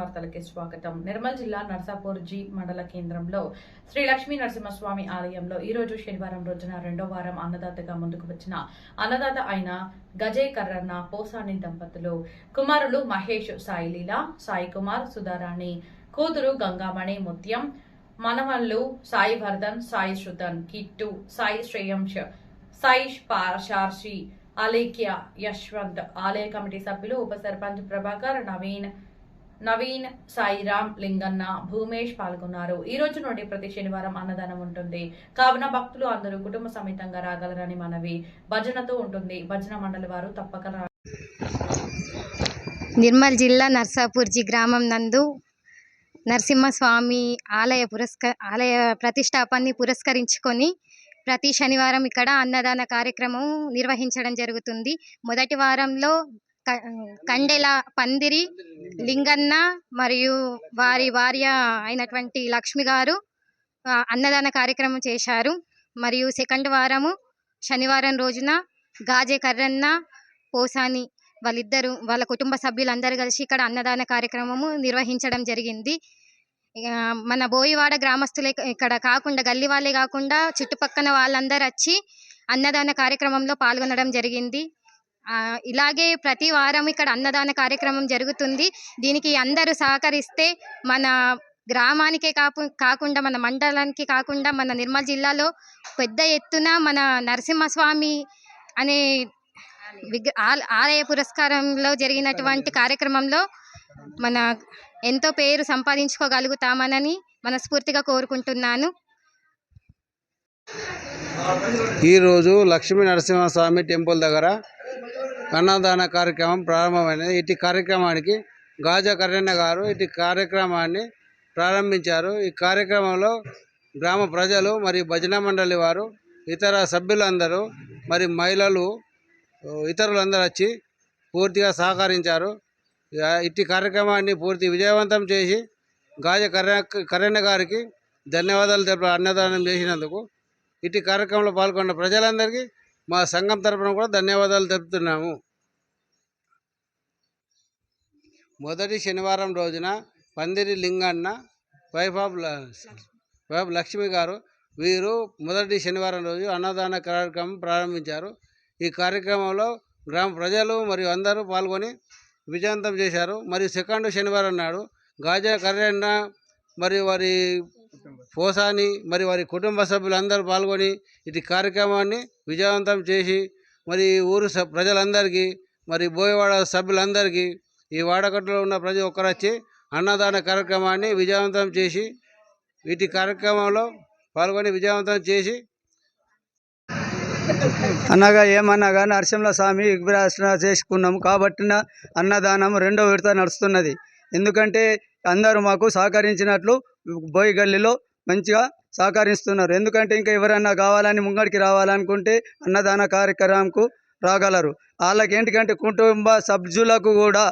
వార్తలకి స్వాగతం. నిర్మల్ జిల్లా నర్సాపూర్ జి మండల కేంద్రంలో శ్రీ లక్ష్మీ నరసింహస్వామి ఆలయంలో ఈ రోజు శనివారం రోజున రెండో వారం అన్నదాతగా ముందుకు వచ్చిన అన్నదాత అయిన గజయ్ కర్రన్న పోసాని దంపతులు కుమారులు మహేష్, సాయిలీల, సాయి కుమార్, సుధారాణి, కూతురు గంగామణి ముత్యం, మనవళ్లు సాయి వర్ధన్, సాయి శృతన్, కిట్టు, సాయి శ్రేయంశ్, సాయి పార్షార్షి, అలేఖ్య, యశ్వంత్, ఆలయ కమిటీ సభ్యులు, ఉప సర్పంచ్ ప్రభాకర్, నవీన్, సాయిరామ్, లింగన్న, భూమేష్ పాల్గొన్నారు. ఈ రోజు నుండి ప్రతి శనివారం అన్నదానం ఉంటుంది కావున భక్తులు అందరూ కుటుంబ సమేతంగా రాగలరని మనవి. భజనతో ఉంటుంది. భజన మండలి వారు తప్పక నిర్మల్ జిల్లా నర్సాపూర్జీ గ్రామం నందు నరసింహస్వామి ఆలయ ప్రతిష్టాపనని పురస్కరించుకొని ప్రతి శనివారం ఇక్కడ అన్నదాన కార్యక్రమం నిర్వహించడం జరుగుతుంది. మొదటి వారంలో కండెల పందిరి లింగన్న మరియు వారి భార్య అయినటువంటి లక్ష్మి గారు అన్నదాన కార్యక్రమం చేశారు. మరియు సెకండ్ వారము శనివారం రోజున గాజే కర్రన్న, పోసాని వాళ్ళిద్దరు వాళ్ళ కుటుంబ సభ్యులందరూ కలిసి ఇక్కడ అన్నదాన కార్యక్రమము నిర్వహించడం జరిగింది. మన బోయివాడ గ్రామస్తులే ఇక్కడ కాకుండా గల్లీ వాళ్ళే కాకుండా చుట్టుపక్కల వాళ్ళందరూ వచ్చి అన్నదాన కార్యక్రమంలో పాల్గొనడం జరిగింది. ఇలాగే ప్రతి వారం ఇక్కడ అన్నదాన కార్యక్రమం జరుగుతుంది. దీనికి అందరూ సహకరిస్తే మన గ్రామానికే కాకుండా మన మండలానికి కాకుండా మన నిర్మల్ జిల్లాలో పెద్ద ఎత్తున మన నరసింహస్వామి అనే ఆలయ పురస్కారంలో జరిగినటువంటి కార్యక్రమంలో మన ఎంతో పేరు సంపాదించుకోగలుగుతామని మనస్ఫూర్తిగా కోరుకుంటున్నాను. ఈరోజు లక్ష్మీ నరసింహస్వామి టెంపుల్ దగ్గర అన్నదాన కార్యక్రమం ప్రారంభమైనది. ఇటు కార్యక్రమానికి గాజా కర్రన్న గారు ఇటు కార్యక్రమాన్ని ప్రారంభించారు. ఈ కార్యక్రమంలో గ్రామ ప్రజలు మరియు భజన మండలి వారు, ఇతర సభ్యులందరూ మరి మహిళలు, ఇతరులందరూ వచ్చి పూర్తిగా సహకరించారు. ఇట్టి కార్యక్రమాన్ని పూర్తి విజయవంతం చేసి గాజా కర్రన్న గారికి ధన్యవాదాలు తెలుపు అన్నదానం చేసినందుకు. ఇట్టి కార్యక్రమంలో పాల్గొన్న ప్రజలందరికీ మా సంఘం తరపున కూడా ధన్యవాదాలు తెలుపుతున్నాము. మొదటి శనివారం రోజున పందిరి లింగన్న, వైఫ్ ఆఫ్ లక్ష్మి గారు వీరు మొదటి శనివారం రోజు అన్నదాన కార్యక్రమం ప్రారంభించారు. ఈ కార్యక్రమంలో గ్రామ ప్రజలు మరియు అందరూ పాల్గొని విజయవంతం చేశారు. మరియు సెకండ్ శనివారం నాడు గాజా కర్రన్న మరియు వారి పోసాని మరియు వారి కుటుంబ సభ్యులందరూ పాల్గొని ఇటు కార్యక్రమాన్ని విజయవంతం చేసి మరి ఊరు ప్రజలందరికీ మరి బోయవాడ సభ్యులందరికీ ఈ వాడకట్టులో ఉన్న ప్రతి ఒక్కరు వచ్చి అన్నదాన కార్యక్రమాన్ని విజయవంతం చేసి వీటి కార్యక్రమంలో పాల్గొని విజయవంతం చేసి అనగా ఏమనగా నరసింహస్వామి విగ్రహార్చన చేసుకున్నాము కాబట్టి అన్నదానం రెండో విడత నడుస్తున్నది. ఎందుకంటే అందరూ మాకు సహకరించినట్లు బోయి గల్లీలో మంచిగా సహకరిస్తున్నారు. ఎందుకంటే ఇంకా ఎవరైనా కావాలని ముంగడికి రావాలనుకుంటే అన్నదాన కార్యక్రమంకు రాగలరు. వాళ్ళకి ఏంటికంటే కుటుంబ సభ్యులకు కూడా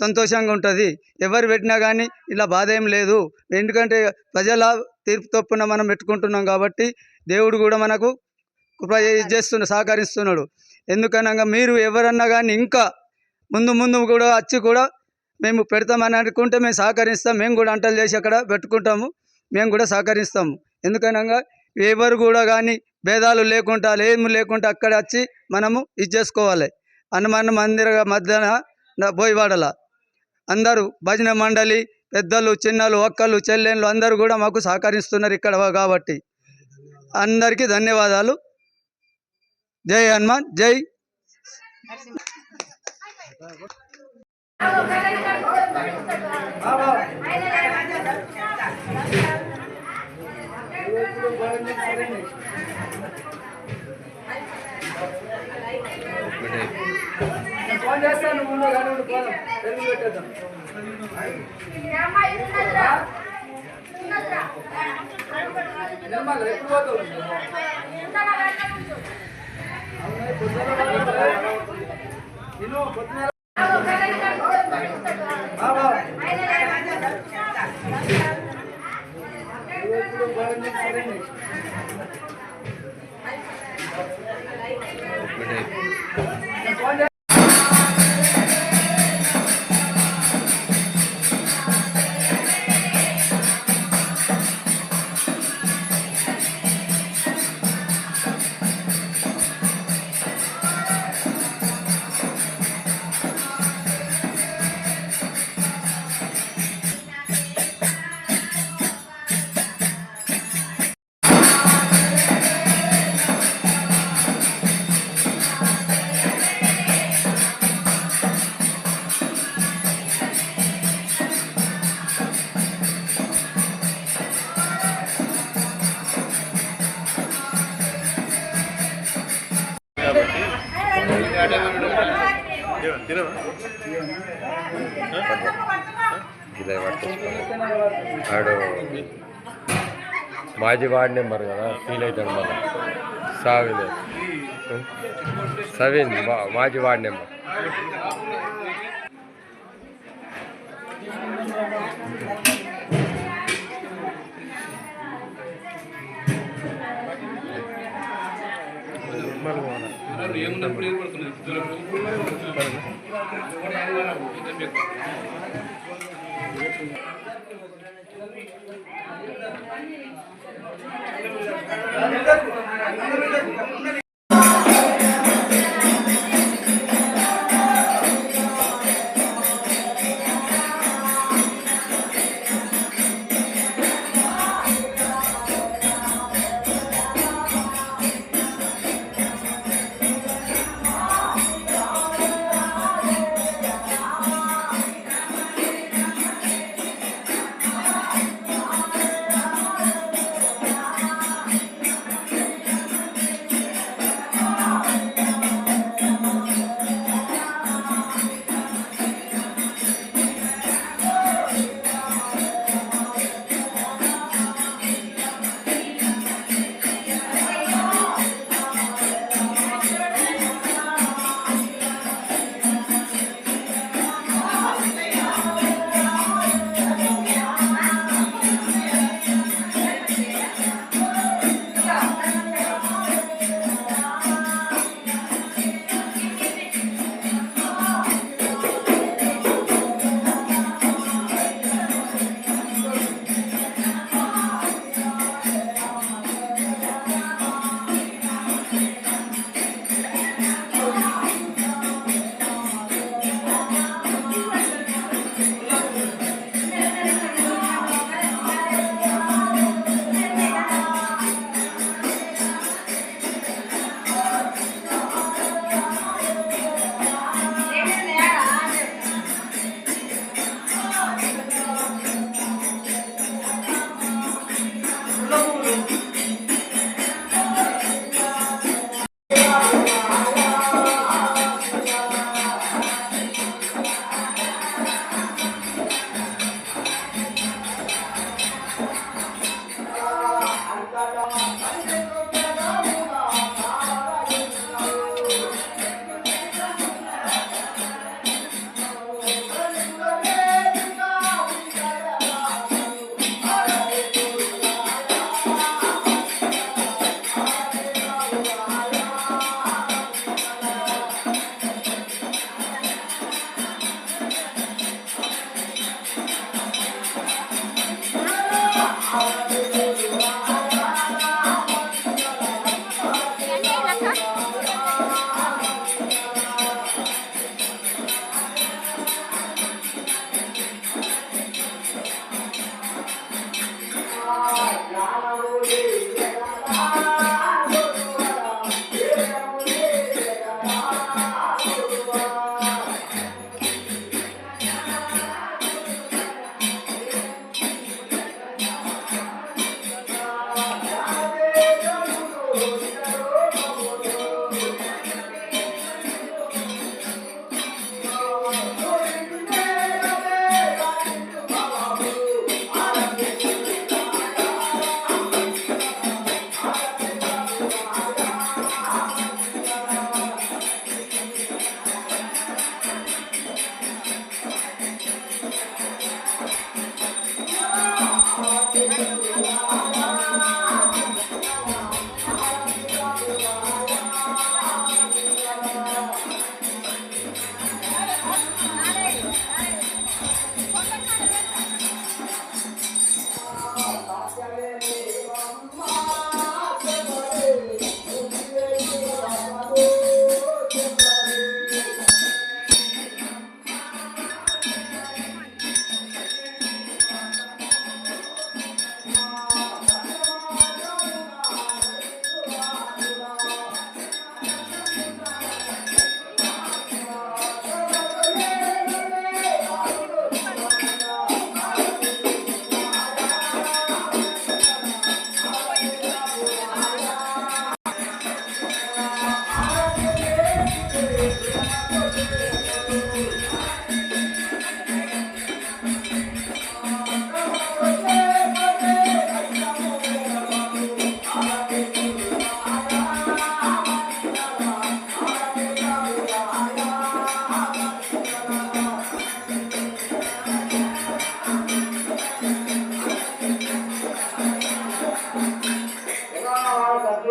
సంతోషంగా ఉంటుంది. ఎవరు పెట్టినా కానీ ఇలా బాధ ఏం లేదు. ఎందుకంటే ప్రజల తీర్పు తప్పున మనం పెట్టుకుంటున్నాం కాబట్టి దేవుడు కూడా మనకు సహకరిస్తున్నాడు. ఎందుకనగా మీరు ఎవరన్నా కానీ ఇంకా ముందు కూడా వచ్చి కూడా మేము పెడతామని అనుకుంటే మేము సహకరిస్తాం. మేము కూడా అంటలు చేసి అక్కడ పెట్టుకుంటాము. మేము కూడా సహకరిస్తాము. ఎందుకనగా ఎవరు కూడా కానీ భేదాలు లేకుండా ఏమి లేకుండా అక్కడ వచ్చి మనము ఇది చేసుకోవాలి. హనుమాన్ మందిర మధ్యాహ్న బోయివాడల అందరూ భజన మండలి పెద్దలు, చిన్నలు, ఒక్కళ్ళు, చెల్లెళ్ళు అందరూ కూడా మాకు సహకరిస్తున్నారు ఇక్కడ కాబట్టి అందరికీ ధన్యవాదాలు. జై హనుమాన్, జై ఆడు మాజీ వార్డ్ నెంబర్ కదా, ఫీల్ అవుతాడు మళ్ళీ. సవీన్ మాజీ వార్డ్ నెంబర్. మేము